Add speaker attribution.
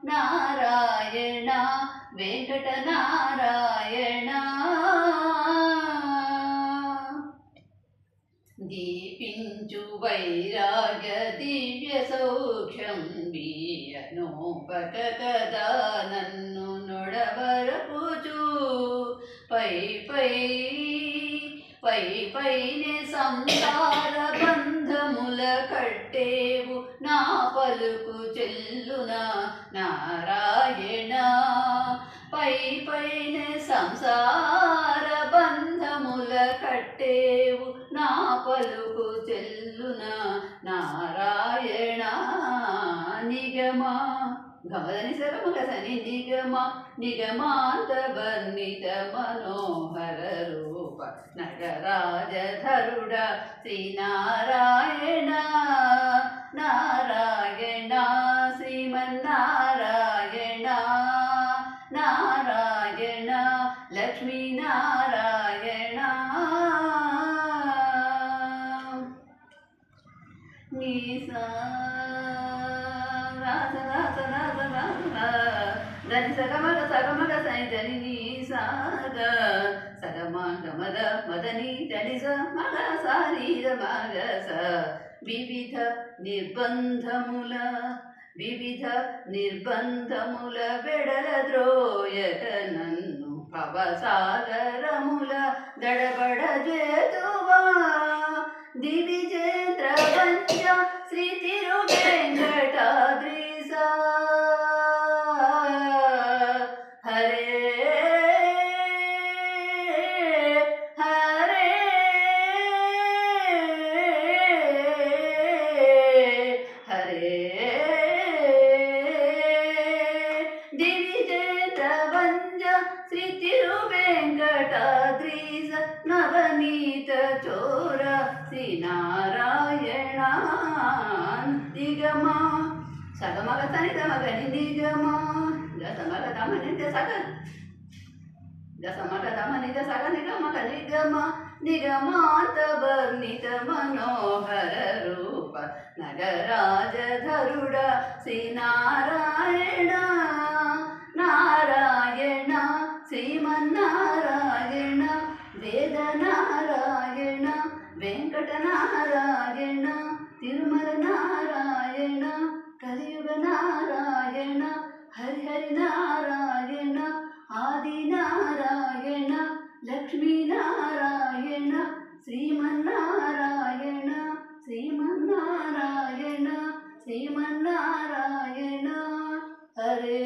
Speaker 1: నారాయణ వెంకట నారాయణ దీపించు వైరాగ్య దివ్య సౌఖ్యం వీయనోపక కదా నన్ను నొడబరపుచు పైనే సంసార బంధముల కట్టేవు నా పలుకు చెల్లునా నారాయణ పైనే సంసార బంధముల కట్టేవు నా పలుకు చెల్లునా నారాయణ నిగమా గమదని సగమగసని నిగమాంత వర్ణిత మనోహర రూప నగరాజధరుడ శ్రీనారాయణ నారాయణ శ్రీమన్నారాయణ నారాయణ లక్ష్మీనారాయణ దని సగమగ సని దని నీ సాగ సగమాగమద మదని దని స మగ సారీర మగ స వివిధ నిర్బంధముల వెడల ద్రోయక నన్ను భవసాగరముల దడబడ చేతువా దివిజేంద్ర పంచ శ్రీ తిరు వెంకటాద్రీస హరే హరే హరే దివిజేంద్ర పంచ శ్రీ తిరు వెంకటాద్రీస నవనీత చోర శ్రీనారాయణ నిగమా సగమగ సనిధమగని నిగమా గసమగ దమనిద సగ గసమగ దమనిద సగ నిగమగ నిగమాంత వర్ణిత మనోహర రూప నగరాజధరుడ శ్రీనారాయణ నారాయణ శ్రీమన్నారాయణ వేదనారాయణ వెంకటనారాయణ తిరుమల నారాయణ కలియుగ నారాయణ హరిహరి నారాయణ ఆది నారాయణ లక్ష్మీనారాయణ శ్రీమన్నారాయణ శ్రీమన్నారాయణ శ్రీమన్నారాయణ హరే